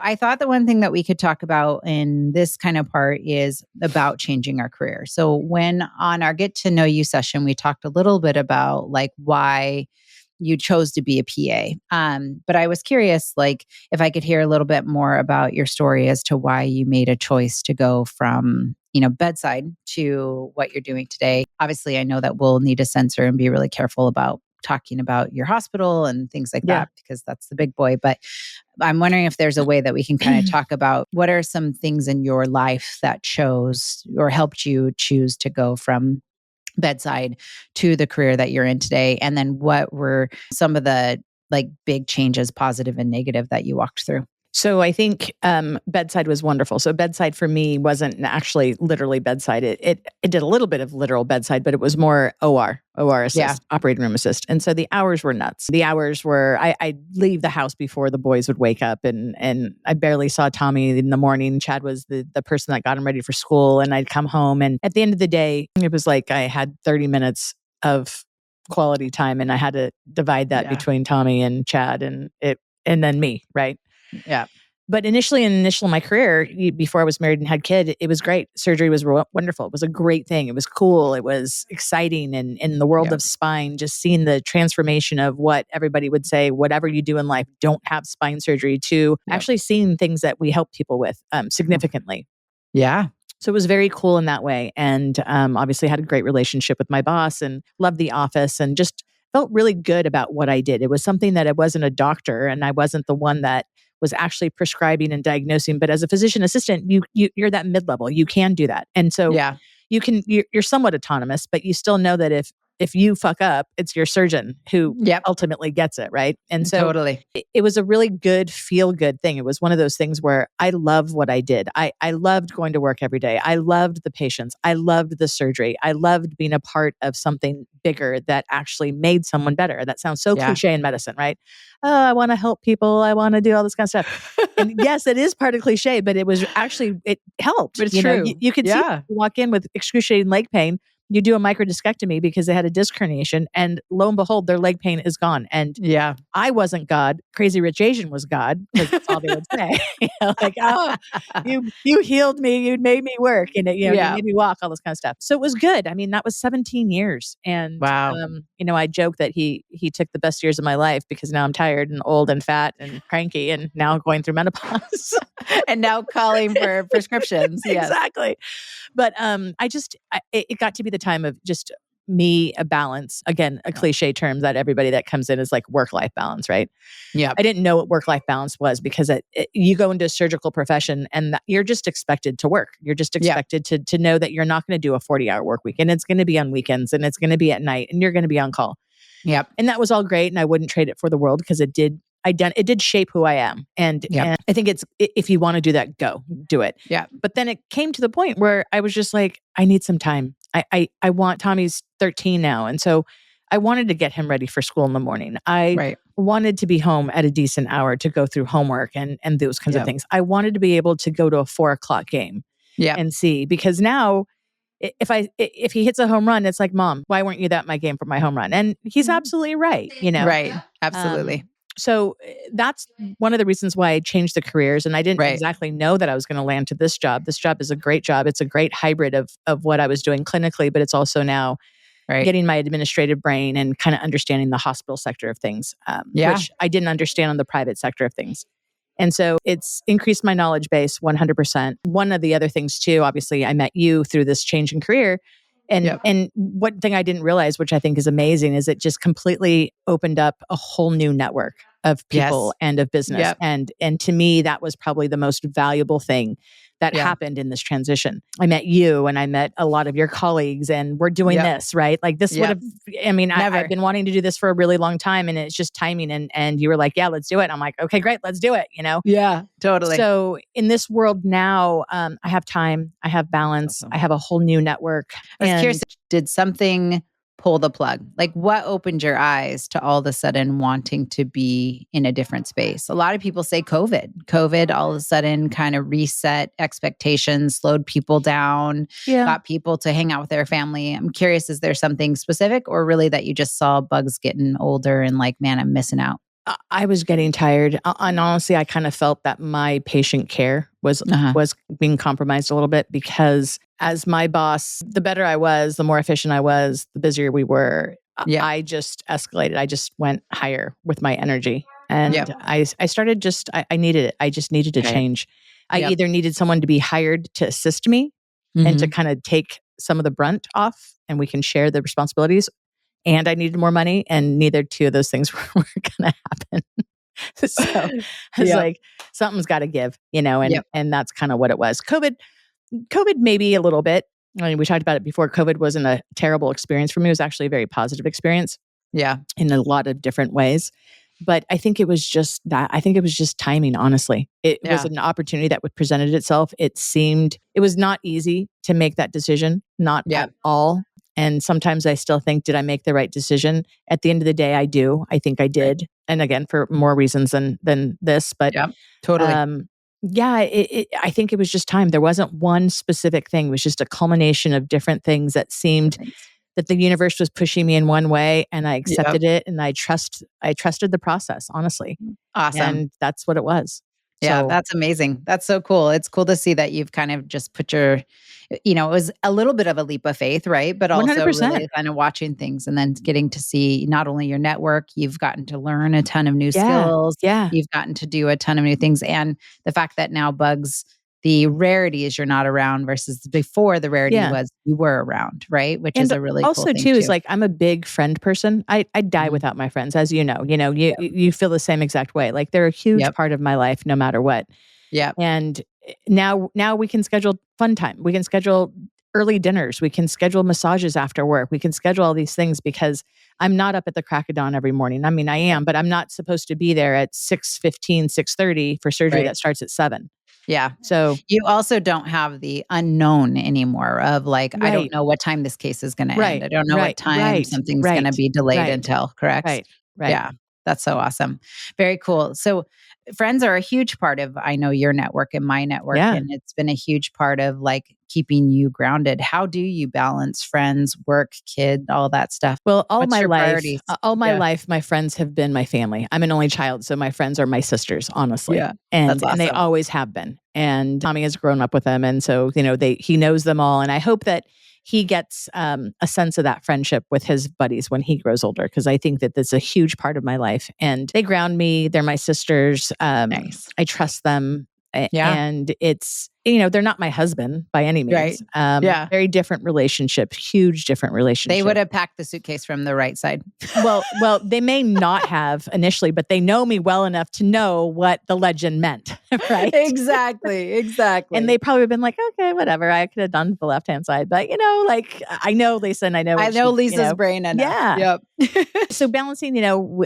I thought the one thing that we could talk about in this kind of part is about changing our career. So when on our get to know you session, we talked a little bit about like why you chose to be a PA. But I was curious, like if I could hear a little bit more about your story as to why you made a choice to go from, bedside to what you're doing today. Obviously, I know that we'll need to censor and be really careful about talking about your hospital and things like that, because that's the big boy. But I'm wondering if there's a way that we can kind of talk about what are some things in your life that chose or helped you choose to go from bedside to the career that you're in today. And then what were some of the like big changes, positive and negative, that you walked through? So I think bedside was wonderful. So bedside for me wasn't actually literally bedside. It did a little bit of literal bedside, but it was more OR assist, operating room assist. And so the hours were nuts. The hours were, I'd leave the house before the boys would wake up, and I barely saw Tommy in the morning. Chad was the person that got him ready for school, and I'd come home. And at the end of the day, it was like I had 30 minutes of quality time, and I had to divide that between Tommy and Chad and then me, right? Yeah. But initially in my career, before I was married and had kid, it was great. Surgery was wonderful. It was a great thing. It was cool. It was exciting. And in the world of spine, just seeing the transformation of what everybody would say, whatever you do in life, don't have spine surgery, to actually seeing things that we help people with significantly. Yeah. So it was very cool in that way. And obviously had a great relationship with my boss and loved the office and just felt really good about what I did. It was something that I wasn't a doctor, and I wasn't the one that was actually prescribing and diagnosing. But as a physician assistant, you're that mid-level. You can do that. And so you're somewhat autonomous, but you still know that if you fuck up, it's your surgeon who ultimately gets it, right? And so totally, it was a really good, feel-good thing. It was one of those things where I loved what I did. I loved going to work every day. I loved the patients. I loved the surgery. I loved being a part of something bigger that actually made someone better. That sounds so cliche in medicine, right? Oh, I want to help people. I want to do all this kind of stuff. And yes, it is part of cliche, but it was actually, it helped. But it's true. You could see people walk in with excruciating leg pain. You do a microdiscectomy because they had a disc herniation, and lo and behold, their leg pain is gone. And I wasn't God. Crazy Rich Asian was God, because that's all they would say. Like, oh, you healed me. You made me work. And you made me walk, all this kind of stuff. So it was good. I mean, that was 17 years. And, I joke that he took the best years of my life, because now I'm tired and old and fat and cranky, and now going through menopause. And now calling for prescriptions. Exactly. But it got to be the time of just me, a balance. Again, a cliche term that everybody that comes in is like work-life balance, right? Yeah. I didn't know what work-life balance was, because you go into a surgical profession and you're just expected to work. You're just expected to know that you're not going to do a 40-hour work week, and it's going to be on weekends, and it's going to be at night, and you're going to be on call. Yep. And that was all great, and I wouldn't trade it for the world, because it did shape who I am. And I think if you want to do that, go do it. Yeah. But then it came to the point where I was just like, I need some time. I want, Tommy's 13 now. And so I wanted to get him ready for school in the morning. I wanted to be home at a decent hour to go through homework and those kinds of things. I wanted to be able to go to a 4:00 game and see, because now if he hits a home run, it's like, Mom, why weren't you at my game for my home run? And he's absolutely right. Right. Absolutely. So that's one of the reasons why I changed the careers. And I didn't exactly know that I was going to land to this job. This job is a great job. It's a great hybrid of what I was doing clinically, but it's also now getting my administrative brain and kind of understanding the hospital sector of things, which I didn't understand on the private sector of things. And so it's increased my knowledge base 100%. One of the other things too, obviously I met you through this change in career. And one thing I didn't realize, which I think is amazing, is it just completely opened up a whole new network of people and of business. And to me, that was probably the most valuable thing that happened in this transition. I met you, and I met a lot of your colleagues, and we're doing this, right? Like this would have, I've been wanting to do this for a really long time, and it's just timing. And you were like, yeah, let's do it. And I'm like, okay, great. Let's do it. Yeah, totally. So in this world now, I have time, I have balance, I have a whole new network. I was curious, did something pull the plug? Like what opened your eyes to all of a sudden wanting to be in a different space? A lot of people say COVID all of a sudden kind of reset expectations, slowed people down, got people to hang out with their family. I'm curious, is there something specific, or really that you just saw bugs getting older and like, man, I'm missing out? I was getting tired. And honestly, I kind of felt that my patient care was being compromised a little bit, because as my boss, the better I was, the more efficient I was, the busier we were. I just escalated. I just went higher with my energy. And I started I needed it. I just needed to change. I either needed someone to be hired to assist me and to kind of take some of the brunt off, and we can share the responsibilities, and I needed more money, and neither two of those things were going to happen. So I was like, something's got to give, and that's kind of what it was. COVID maybe a little bit. I mean, we talked about it before. COVID wasn't a terrible experience for me. It was actually a very positive experience. Yeah. In a lot of different ways. But I think it was just that. I think it was just timing, honestly. It was an opportunity that presented itself. It was not easy to make that decision, not at all. And sometimes I still think, did I make the right decision? At the end of the day, I do. I think I did. Right. And again, for more reasons than this. But totally. I think it was just time. There wasn't one specific thing. It was just a culmination of different things that seemed that the universe was pushing me in one way, and I accepted it, and I trusted the process, honestly. Awesome. And that's what it was. Yeah, that's amazing. That's so cool. It's cool to see that you've kind of just put it was a little bit of a leap of faith, right? But also 100%. Really kind of watching things and then getting to see not only your network, you've gotten to learn a ton of new skills. Yeah. You've gotten to do a ton of new things. And the fact that now bugs, the rarity is you're not around versus before the rarity was you were around, right? Which is a really cool thing too. Is like, I'm a big friend person. I die without my friends, as you know. You feel the same exact way. Like, they're a huge part of my life, no matter what. Yeah. And now we can schedule fun time. We can schedule early dinners. We can schedule massages after work. We can schedule all these things, because I'm not up at the crack of dawn every morning. I mean, I am, but I'm not supposed to be there at 6:15, 6:30 for surgery that starts at 7. Yeah. So you also don't have the unknown anymore of like, I don't know what time this case is going to end. I don't know what time something's going to be delayed until, correct? Right. Yeah. That's so awesome. Very cool. So friends are a huge part of, I know, your network and my network, and it's been a huge part of like keeping you grounded. How do you balance friends, work, kid, all that stuff? Well, all my life, my friends have been my family. I'm an only child, so my friends are my sisters, honestly. Yeah, and that's awesome. And they always have been. And Tommy has grown up with them, and so he knows them all. And I hope that he gets a sense of that friendship with his buddies when he grows older, because I think that that's a huge part of my life. And they ground me. They're my sisters. Nice. I trust them. And it's, they're not my husband by any means. Right. Very different relationship, huge different relationship. They would have packed the suitcase from the right side. Well, they may not have initially, but they know me well enough to know what the legend meant, right? Exactly. And they probably have been like, okay, whatever. I could have done the left-hand side, but I know Lisa, and I know Lisa's brain enough. Yeah. Yep. So balancing,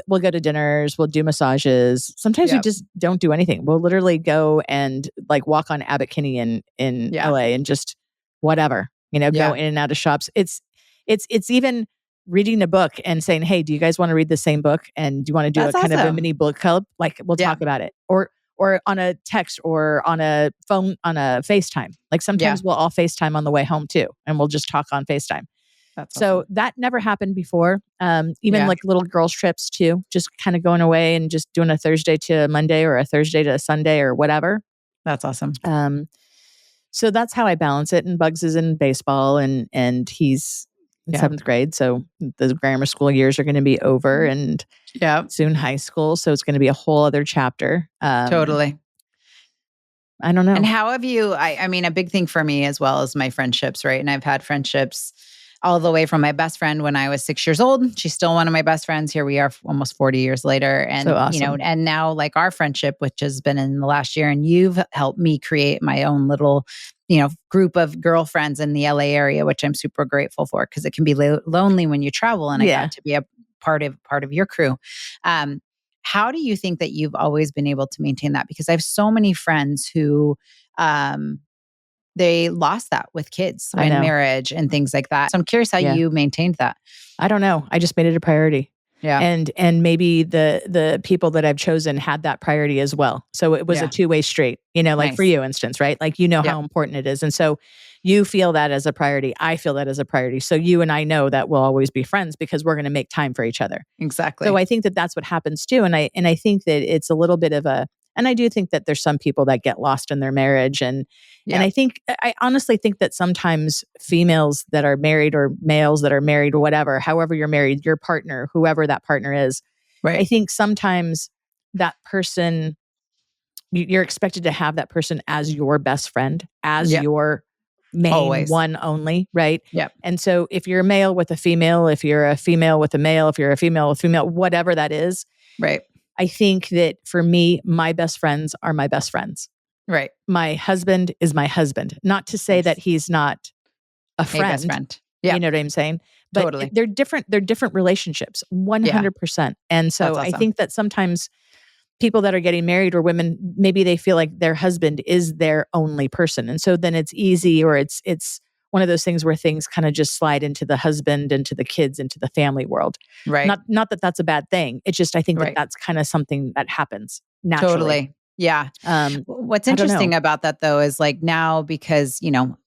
we'll go to dinners, we'll do massages. Sometimes we just don't do anything. We'll literally go and like walk on Abbot Kinney in LA and just whatever, go in and out of shops. It's even reading a book and saying, hey, do you guys want to read the same book? And do you want to do kind of a mini book club? Like, we'll talk about it. Or on a text, or on a phone, on a FaceTime. Like, sometimes we'll all FaceTime on the way home too. And we'll just talk on FaceTime. That's so awesome. That never happened before. Even like little girls trips too, just kind of going away and just doing a Thursday to Monday, or a Thursday to Sunday, or whatever. That's awesome. So that's how I balance it. And Bugs is in baseball, and he's in 7th grade. So the grammar school years are going to be over, and soon high school. So it's going to be a whole other chapter. Totally. I don't know. And how have you, I mean, a big thing for me as well is my friendships, right? And I've had friendships all the way from my best friend when I was 6 years old. She's still one of my best friends. Here we are almost 40 years later. And, so awesome. And now like our friendship, which has been in the last year, and you've helped me create my own little, group of girlfriends in the LA area, which I'm super grateful for, because it can be lonely when you travel, and I got to be a part of your crew. How do you think that you've always been able to maintain that? Because I have so many friends who, they lost that with kids and marriage and things like that. So I'm curious how you maintained that. I don't know. I just made it a priority. Yeah. And maybe the people that I've chosen had that priority as well. So it was a two-way street, like for you, instance, right? Like, how important it is. And so, You feel that as a priority. I feel that as a priority. So you and I know that we'll always be friends because we're going to make time for each other. Exactly. So I think that that's what happens too. And I think that it's a little bit of and I do think that there's some people that get lost in their marriage. And I honestly think that sometimes females that are married or males that are married or whatever, however you're married, your partner, whoever that partner is, right. I think sometimes that person, you're expected to have that person as your best friend, as your main one only, right? Yep. And so if you're a male with a female, if you're a female with a male, if you're a female with female, whatever that is, right. I think that for me, my best friends are my best friends. Right. My husband is my husband. Not to say that he's not a friend. A best friend. Yeah. You know what I'm saying? But totally. They're different relationships, 100%. And so I think that sometimes people that are getting married or women, maybe they feel like their husband is their only person. And so then it's easy, or it's one of those things where things kind of just slide into the husband, into the kids, into the family world. Right. Not that that's a bad thing. It's just, I think that that's kind of something that happens naturally. Totally. Yeah. What's interesting about that though is like now, because,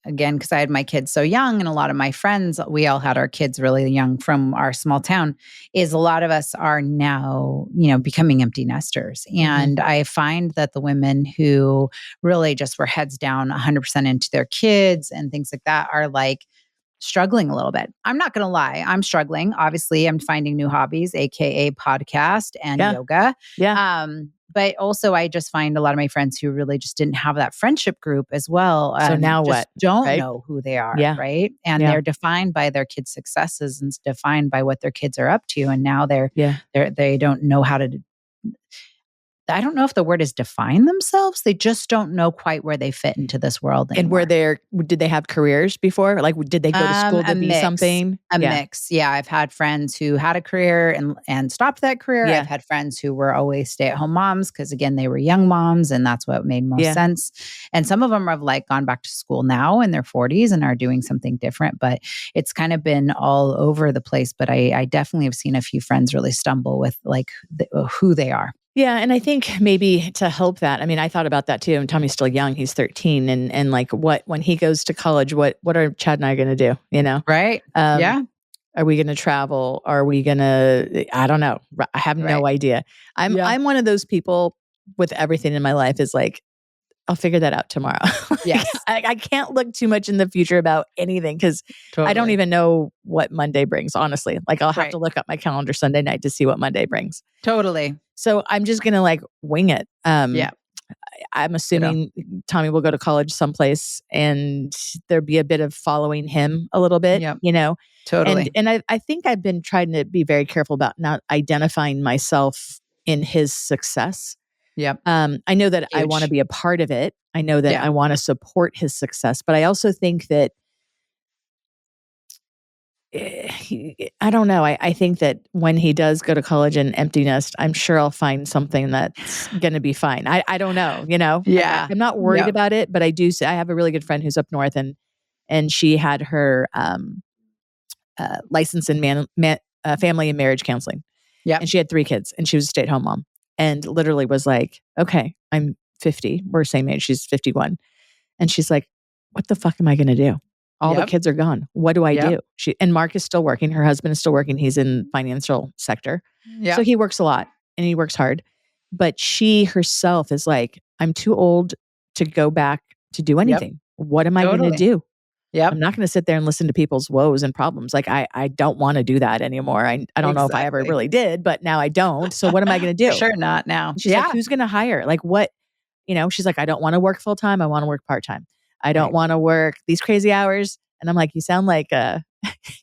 again, because I had my kids so young and a lot of my friends, we all had our kids really young from our small town, is a lot of us are now, becoming empty nesters. And I find that the women who really just were heads down 100% into their kids and things like that are like struggling a little bit. I'm not going to lie. I'm struggling. Obviously, I'm finding new hobbies, AKA podcast and yoga. Yeah. But also I just find a lot of my friends who really just didn't have that friendship group as well. So now just don't know who they are. Yeah. Right. And they're defined by their kids' successes and defined by what their kids are up to. And now they don't know how to, I don't know if the word is define themselves. They just don't know quite where they fit into this world anymore. And did they have careers before? Like, did they go to school to be something? A mix. Yeah. I've had friends who had a career and stopped that career. Yeah. I've had friends who were always stay-at-home moms because, again, they were young moms and that's what made most sense. And some of them have like gone back to school now in their 40s and are doing something different. But it's kind of been all over the place. But I definitely have seen a few friends really stumble with like who they are. Yeah. And I think maybe to help that, I mean, I thought about that too. And Tommy's still young. He's 13. And like when he goes to college, what are Chad and I going to do? Right. Are we going to travel? Are we going to, I don't know. I have no idea. I'm one of those people with everything in my life is like, I'll figure that out tomorrow. Yes. I can't look too much in the future about anything because I don't even know what Monday brings, honestly. Like I'll have to look up my calendar Sunday night to see what Monday brings. Totally. So I'm just going to like wing it. I'm assuming Tommy will go to college someplace and there'll be a bit of following him a little bit, Totally. And I think I've been trying to be very careful about not identifying myself in his success. Yep. I know that I want to be a part of it. I know that I want to support his success, but I also think that I don't know. I think that when he does go to college and empty nest, I'm sure I'll find something that's going to be fine. I don't know, Yeah. I'm not worried about it, but I have a really good friend who's up north and she had her license in family and marriage counseling. Yeah. And she had 3 kids and she was a stay-at-home mom and literally was like, okay, I'm 50. We're the same age. She's 51. And she's like, what the fuck am I going to do? All the kids are gone. What do I do? And Mark is still working. Her husband is still working. He's in financial sector. So he works a lot and he works hard. But she herself is like, I'm too old to go back to do anything. What am I going to do? I'm not going to sit there and listen to people's woes and problems. Like I don't want to do that anymore. I don't know if I ever really did, but now I don't. So what am I going to do? For sure not now. And she's like, who's going to hire? Like what? She's like, I don't want to work full time. I want to work part time. I don't want to work these crazy hours. And I'm like, you sound like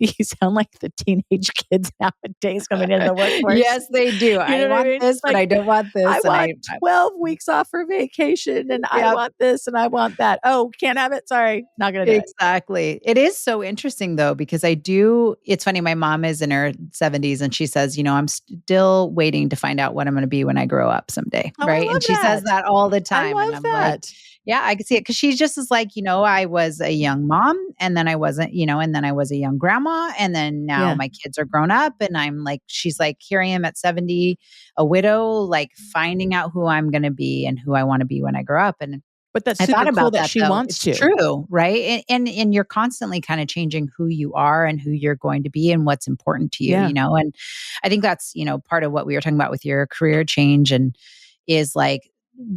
you sound like the teenage kids nowadays coming into the workforce. Yes, they do. I want this, but I don't want this. I want 12 weeks off for vacation and I want this and I want that. Oh, can't have it. Sorry. Not going to do it. Exactly. It is so interesting though, because it's funny. My mom is in her 70s and she says, I'm still waiting to find out what I'm going to be when I grow up someday. Oh, right. And she says that all the time. I love that. Like, yeah, I can see it because she just is like, I was a young mom and then I wasn't, and then I was a young grandma and then now my kids are grown up and I'm like, she's like, here I am at 70, a widow, like finding out who I'm going to be and who I want to be when I grow up. And But that's I thought super cool about that that she though. wants It's to. true, right? And you're constantly kind of changing who you are and who you're going to be and what's important to you, Yeah. you know? And I think that's, part of what we were talking about with your career change and is like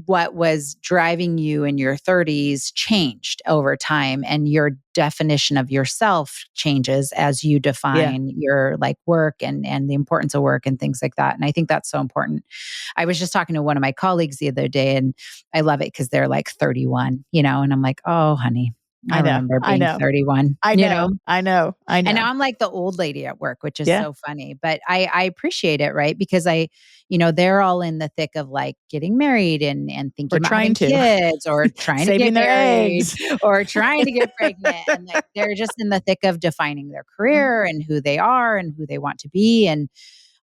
what was driving you in your 30s changed over time and your definition of yourself changes as you define your like work and the importance of work and things like that. And I think that's so important. I was just talking to one of my colleagues the other day and I love it because they're like 31, and I'm like, oh, honey, I remember being 31, I know. And now I'm like the old lady at work, which is so funny, but I appreciate it, right? Because they're all in the thick of like getting married and thinking about having kids or trying to get saving their married eggs or trying to get pregnant. And like, they're just in the thick of defining their career and who they are and who they want to be. And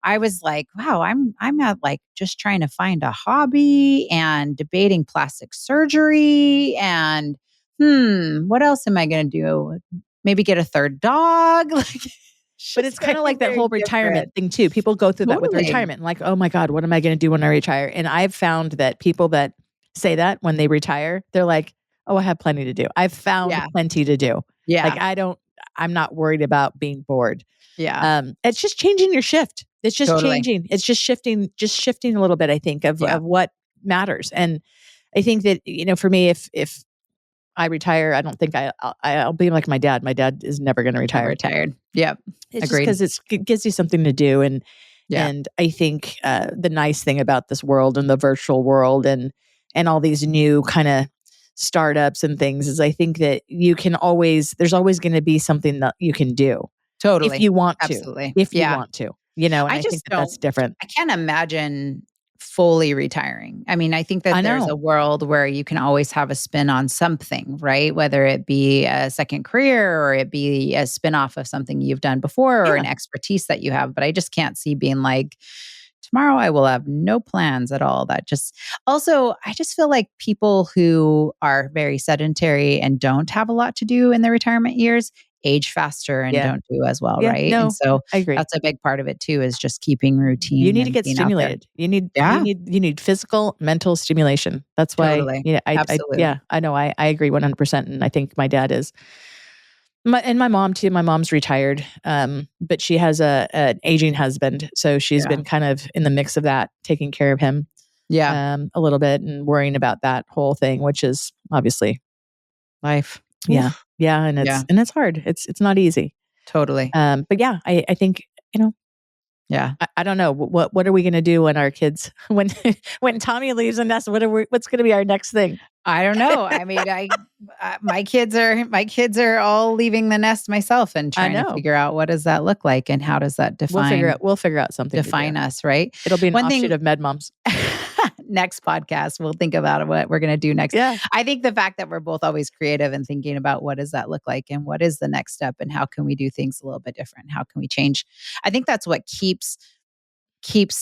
I was like, wow, I'm not like just trying to find a hobby and debating plastic surgery and what else am I going to do? Maybe get a third dog. But it's kind of like that whole retirement thing too. People go through that with retirement, like, oh my God, what am I going to do when I retire? And I've found that people that say that when they retire, they're like, oh, I have plenty to do. I've found plenty to do. Yeah. Like I'm not worried about being bored. Yeah. It's just changing your shift. It's just Totally. changing. It's just shifting a little bit, I think, of what matters. And I think that, for me, if I retire, I don't think I'll be like my dad. My dad is never going to retire. Retired. Yep. It's just because it gives you something to do. And Yeah. and I think the nice thing about this world and the virtual world and all these new kind of startups and things is I think that there's always going to be something that you can do. Totally. If you want to. Absolutely. If you want to. And I think that's different. I can't imagine fully retiring. I mean, I think that there's a world where you can always have a spin on something, right? Whether it be a second career or it be a spin-off of something you've done before or an expertise that you have. But I just can't see being like, tomorrow I will have no plans at all. I just feel like people who are very sedentary and don't have a lot to do in their retirement years age faster and don't do as well, right? No, and so I agree. That's a big part of it too, is just keeping routine. You need to get stimulated. You need physical, mental stimulation. That's why. Totally. Absolutely. I know. I agree 100%, and I think my dad is. And my mom too. My mom's retired, but she has an aging husband, so she's been kind of in the mix of that, taking care of him, a little bit, and worrying about that whole thing, which is obviously life. Yeah, and it's hard. It's not easy. Totally. But yeah, I think Yeah. I don't know what are we going to do when our kids when Tommy leaves and us? What's going to be our next thing? I don't know. I mean, my kids are all leaving the nest myself and trying to figure out what does that look like and how does that define. We'll figure out something. Define us, right? It'll be an offshoot of Med Moms. Next podcast, we'll think about what we're going to do next. Yeah. I think the fact that we're both always creative and thinking about what does that look like and what is the next step and how can we do things a little bit different? How can we change? I think that's what keeps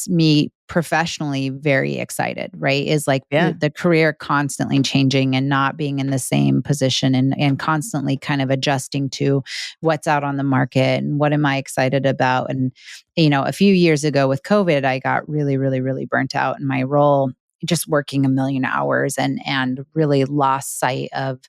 me professionally very excited, right? Is like the career constantly changing and not being in the same position and constantly kind of adjusting to what's out on the market and what am I excited about. And, a few years ago with COVID, I got really, really, really burnt out in my role, just working a million hours and really lost sight of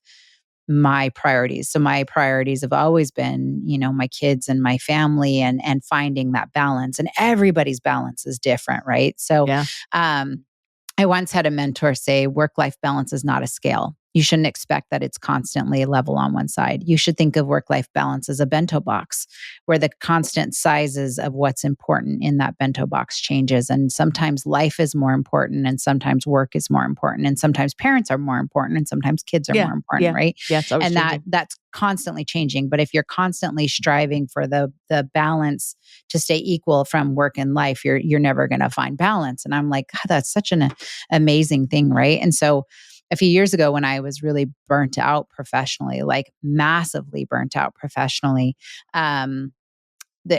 my priorities. So my priorities have always been, my kids and my family and finding that balance, and everybody's balance is different. Right. So, I once had a mentor say, work-life balance is not a scale. You shouldn't expect that it's constantly level on one side. You should think of work-life balance as a bento box where the constant sizes of what's important in that bento box changes. And sometimes life is more important and sometimes work is more important. And sometimes parents are more important and sometimes kids are more important, right? Yeah, it's always changing. That's constantly changing. But if you're constantly striving for the balance to stay equal from work and life, you're never going to find balance. And I'm like, God, that's such an amazing thing, right? And so a few years ago when I was really burnt out professionally, like massively burnt out professionally, that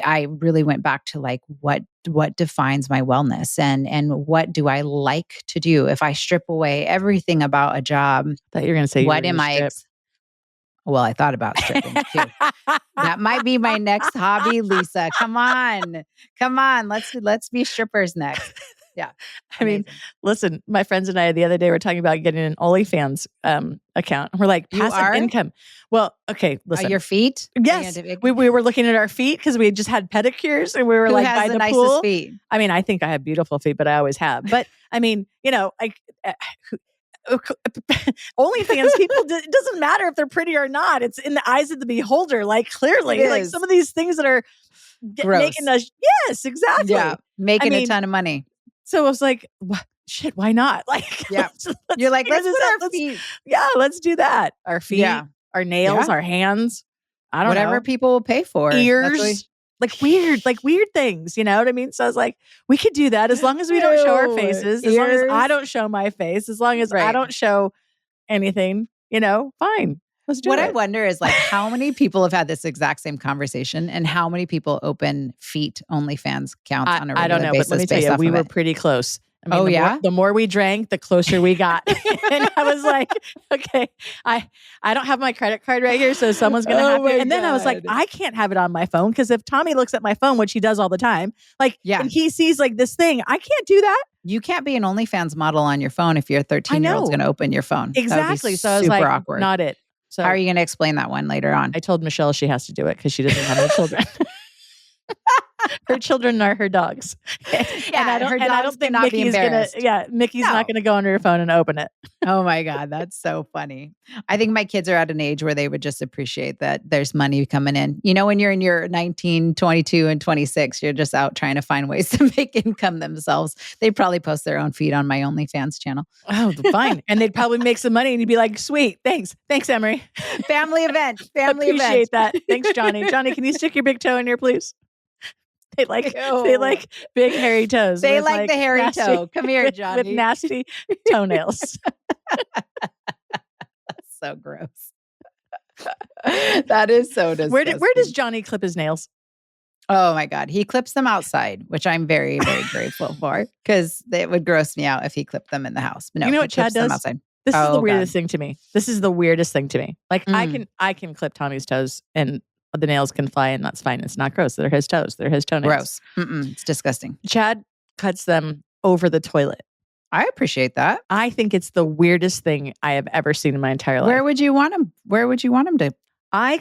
I really went back to like what defines my wellness and what do I like to do? If I strip away everything about a job, thought you were going to say, what am I? Well, I thought about stripping too. That might be my next hobby, Lisa. Come on. Let's be strippers next. Yeah. I mean, listen, my friends and I the other day were talking about getting an OnlyFans account. We're like, passive income. Well, okay, listen. Your feet? Yes. We were looking at our feet because we had just had pedicures and we were like by the pool. Feet? I mean, I think I have beautiful feet, but I always have. But I mean, OnlyFans people, it doesn't matter if they're pretty or not. It's in the eyes of the beholder. Like clearly, like some of these things that are making us. Yes, exactly. Yeah, making a ton of money. So I was like, shit, why not? Like, yeah, you're like, let's put our feet. Yeah, let's do that. Our feet, our nails, our hands. I don't know. Whatever people will pay for. Ears. Like weird things, you know what I mean? So I was like, we could do that as long as we don't show our faces, as long as I don't show my face, as long as I don't show anything, fine. Let's do it. What I wonder is like how many people have had this exact same conversation and how many people open feet OnlyFans accounts on a regular basis. I don't know, but let me tell you, we were pretty close. I mean, the more we drank, the closer we got. And I was like, okay, I don't have my credit card right here, so someone's going to have to. And then I was like, I can't have it on my phone because if Tommy looks at my phone, which he does all the time, and he sees like this thing, I can't do that. You can't be an OnlyFans model on your phone if your 13-year-old's going to open your phone. Exactly. So I was like, awkward. Not it. So how are you going to explain that one later on? I told Michelle she has to do it because she doesn't have any children. Her children are her dogs. And I don't think Mickey's not gonna go on her phone and open it. Oh my God, that's so funny. I think my kids are at an age where they would just appreciate that there's money coming in. When you're in your 19, 22, and 26, you're just out trying to find ways to make income themselves. They'd probably post their own feed on my OnlyFans channel. Oh, fine. And they'd probably make some money and you'd be like, sweet, thanks, Emery. Family event. Appreciate that. Thanks, Johnny. Johnny, can you stick your big toe in here, please? They like big hairy toes. They like the hairy toe. Come here, Johnny. With nasty toenails. So gross. That is so disgusting. Where does Johnny clip his nails? Oh my God. He clips them outside, which I'm very, very grateful for because it would gross me out if he clipped them in the house. But no, you know what Chad does? Outside. This is the weirdest thing to me. This is the weirdest thing to me. Like I can clip Tommy's toes and the nails can fly and that's fine. It's not gross. They're his toes. They're his toenails. Gross. It's disgusting. Chad cuts them over the toilet. I appreciate that. I think it's the weirdest thing I have ever seen in my entire life. Where would you want him? Where would you want him to? I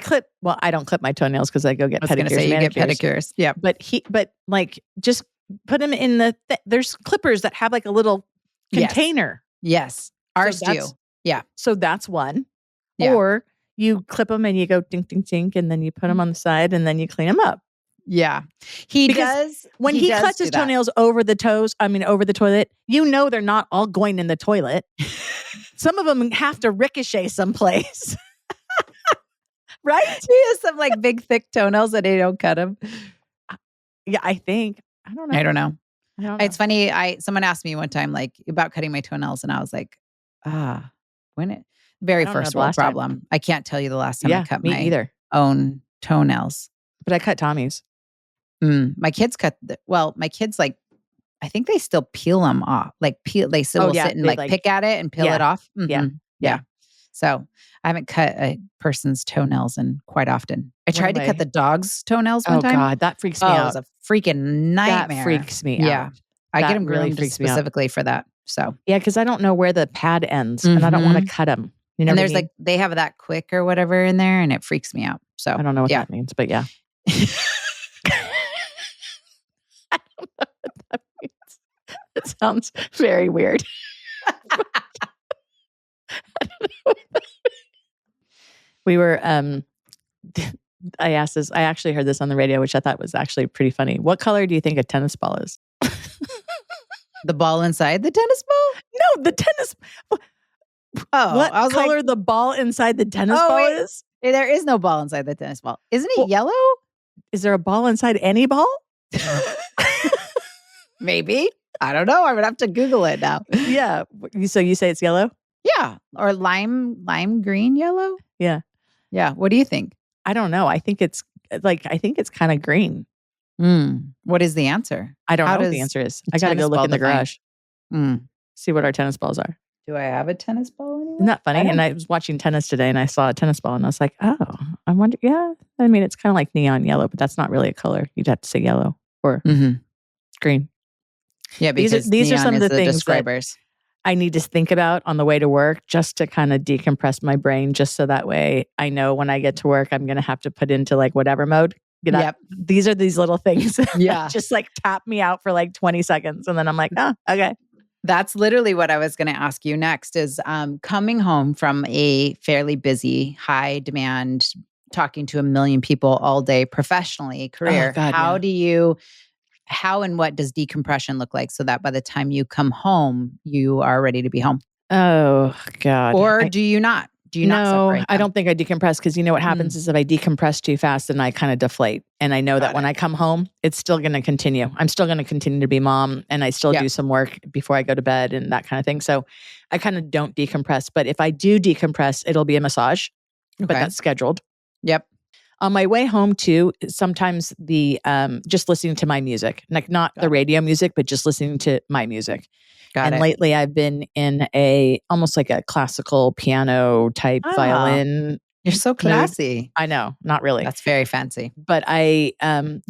don't clip my toenails because I go get pedicures. You get pedicures. Yeah. But like just put them in there's clippers that have like a little container. Yes. Ours do. Yeah. So that's one. Yeah. Or you clip them and you go dink, dink, dink, and then you put them on the side and then you clean them up. Yeah. When he cuts his toenails over the toilet, they're not all going in the toilet. Some of them have to ricochet someplace. Right? He has some like big, thick toenails that they don't cut him. Yeah, I think. I don't know. It's funny. Someone asked me one time like about cutting my toenails and I was like, very first world problem. I can't tell you the last time I cut my own toenails. But I cut Tommy's. My kids my kids like, I think they still peel them off. Like they still will sit and like pick at it and peel it off. Mm-hmm. Yeah. So I haven't cut a person's toenails in quite often. I tried to cut the dog's toenails one time. Oh God, that freaks me out. It was a freaking nightmare. That freaks me out. Yeah. I get them groomed specifically for that. So yeah, because I don't know where the pad ends and I don't want to cut them. And there's like, they have that quick or whatever in there and it freaks me out. So I don't know what that means, but yeah. I don't know what that means. It sounds very weird. I don't know what that means. We were, I asked this, I actually heard this on the radio, which I thought was actually pretty funny. What color do you think a tennis ball is? The ball inside the tennis ball? No, the tennis. Oh, what color the ball inside the tennis ball is? There is no ball inside the tennis ball. Isn't it yellow? Is there a ball inside any ball? Maybe. I don't know. I'm going to have to Google it now. Yeah. So you say it's yellow? Yeah. Or lime green yellow? Yeah. Yeah. What do you think? I don't know. I think it's kind of green. What is the answer? I don't know what the answer is. I got to go look in the garage. See what our tennis balls are. Do I have a tennis ball anywhere? Isn't that funny? And I was watching tennis today and I saw a tennis ball and I was like, oh, I wonder. Yeah. I mean, it's kind of like neon yellow, but that's not really a color. You'd have to say yellow or green. Yeah, because these are neon some of is the the things that describers. I need to think about on the way to work, just to kind of decompress my brain, just so that way I know when I get to work, I'm going to have to put into like whatever mode. Yep. These are these little things Yeah. just like tap me out for like 20 seconds. And then I'm like, oh, okay. That's literally what I was going to ask you next is coming home from a fairly busy, high demand, talking to a million people all day professionally, career. Oh, God, How and what does decompression look like so that by the time you come home, you are ready to be home? Oh, God. Or do you not? Do you not No, separate I them? don't think I decompress, because you know what happens is if I decompress too fast, then I kind of deflate. And I know that when I come home, it's still going to continue. I'm still going to continue to be mom, and I still do some work before I go to bed and that kind of thing. So I kind of don't decompress. But if I do decompress, it'll be a massage, but that's scheduled. Yep. On my way home too, sometimes the just listening to my music, like not the radio music, but just listening to my music. Lately I've been in almost like a classical piano type violin. You're so classy. I know, not really. That's very fancy. But I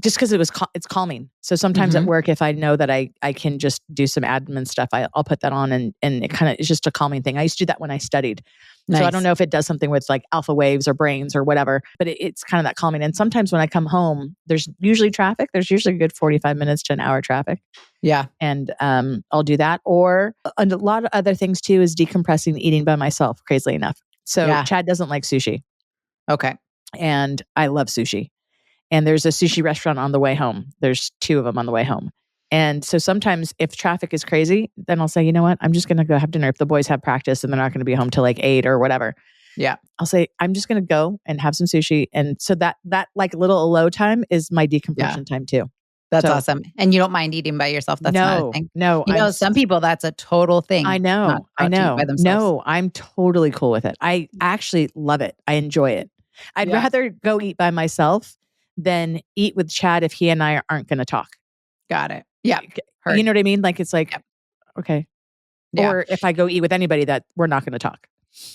just because it's calming. So sometimes at work, if I know that I can just do some admin stuff, I'll put that on, and it kind of is just a calming thing. I used to do that when I studied. Nice. So I don't know if it does something with like alpha waves or brains or whatever, but it's kind of that calming. And sometimes when I come home, there's usually traffic. There's usually a good 45 minutes to an hour traffic. Yeah. And I'll do that. Or a lot of other things too is decompressing, eating by myself, crazily enough. So Chad doesn't like sushi. Okay. And I love sushi. And there's a sushi restaurant on the way home. There's 2 of them on the way home. And so sometimes if traffic is crazy, then I'll say, you know what? I'm just going to go have dinner. If the boys have practice and they're not going to be home till like 8 or whatever. Yeah. I'll say, I'm just going to go and have some sushi. And so that like little alone time is my decompression time too. That's awesome. And you don't mind eating by yourself? That's not a thing? No. You know, some people, that's a total thing. I know. By themselves. No, I'm totally cool with it. I actually love it. I enjoy it. I'd rather go eat by myself than eat with Chad if he and I aren't going to talk. Got it. Yeah. You know what I mean? Like, it's like, okay. Yeah. Or if I go eat with anybody, that we're not going to talk.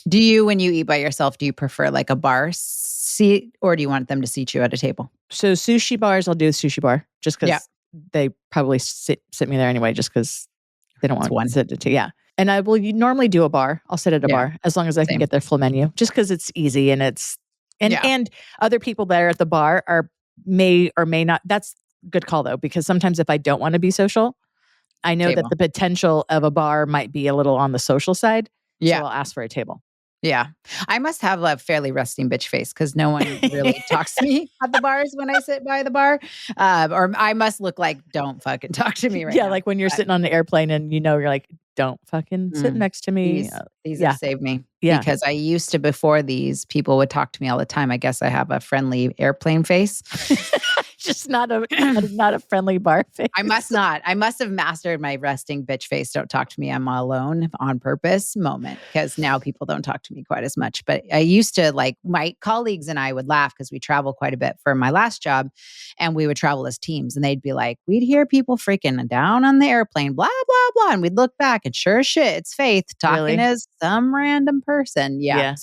Do you, when you eat by yourself, do you prefer like a bar seat, or do you want them to seat you at a table? So sushi bars, I'll do a sushi bar just because they probably sit me there anyway, just because they don't want to sit at two. Yeah. And I will normally do a bar. I'll sit at a bar as long as I can get their full menu, just because it's easy and it's, and other people that are at the bar may or may not. That's a good call though, because sometimes if I don't want to be social, I know that the potential of a bar might be a little on the social side. Yeah. So I'll ask for a table. Yeah. I must have a fairly resting bitch face because no one really talks to me at the bars when I sit by the bar. Or I must look like, don't fucking talk to me right now. Yeah, like when you're sitting on the airplane and you're like, don't fucking sit next to me. These have saved me. Yeah. Because I used to, before these, people would talk to me all the time. I guess I have a friendly airplane face. Just not a friendly bar face. I must have mastered my resting bitch face. Don't talk to me. I'm alone on purpose moment, because now people don't talk to me quite as much. But I used to, like, my colleagues and I would laugh because we travel quite a bit for my last job, and we would travel as teams, and they'd be like, we'd hear people freaking down on the airplane, blah, blah, blah. And we'd look back and sure as shit, it's Faith talking as some random person. Yeah.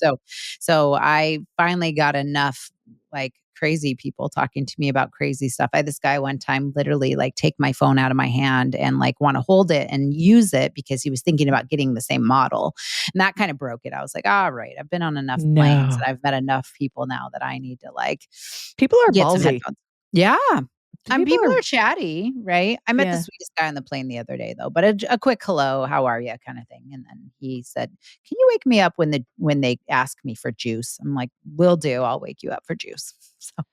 So I finally got enough like crazy people talking to me about crazy stuff. I had this guy one time literally like take my phone out of my hand and like want to hold it and use it because he was thinking about getting the same model. And that kind of broke it. I was like, all right, I've been on enough planes and I've met enough people now that I need to like. People are ballsy. Yeah. People are chatty, right? I met the sweetest guy on the plane the other day, though. But a quick hello, how are you, kind of thing. And then he said, "Can you wake me up when they ask me for juice?" I'm like, "Will do. I'll wake you up for juice." So,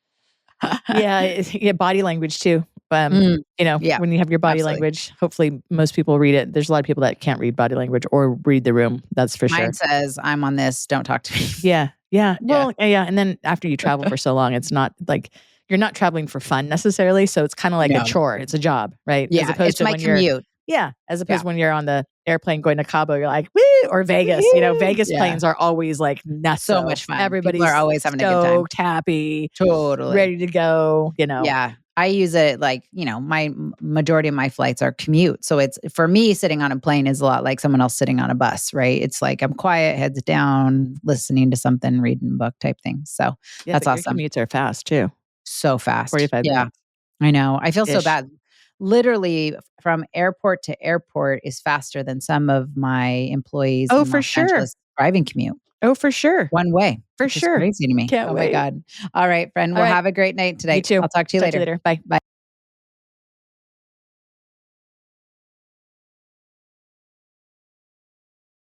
yeah, body language too. When you have your body language, hopefully most people read it. There's a lot of people that can't read body language or read the room. That's for sure. Mine says, "I'm on this. Don't talk to me." Yeah. Well, yeah. And then after you travel for so long, it's not like. You're not traveling for fun necessarily. So it's kind of like a chore. It's a job, right? Yeah, as opposed to my commute. As opposed to when you're on the airplane going to Cabo, you're like, woo, or Vegas. Vegas planes are always like nuts. So much fun. Everybody's are always having a good time. Happy. Totally. Ready to go, Yeah. I use it like, my majority of my flights are commute. So it's, for me, sitting on a plane is a lot like someone else sitting on a bus, right? It's like I'm quiet, heads down, listening to something, reading a book type thing. So that's awesome. Your commutes are fast too. So fast. 45 minutes. I know. I feel so bad. literally from airport to airport is faster than some of my employees Oh, in for Los sure. Angeles driving commute. Oh, for sure. One way. For Which is sure. crazy to me. Can't Oh wait. my God. All right, friend. All Well, right. have a great night today. You too. I'll talk to you Talk to you later. later. Bye. Bye.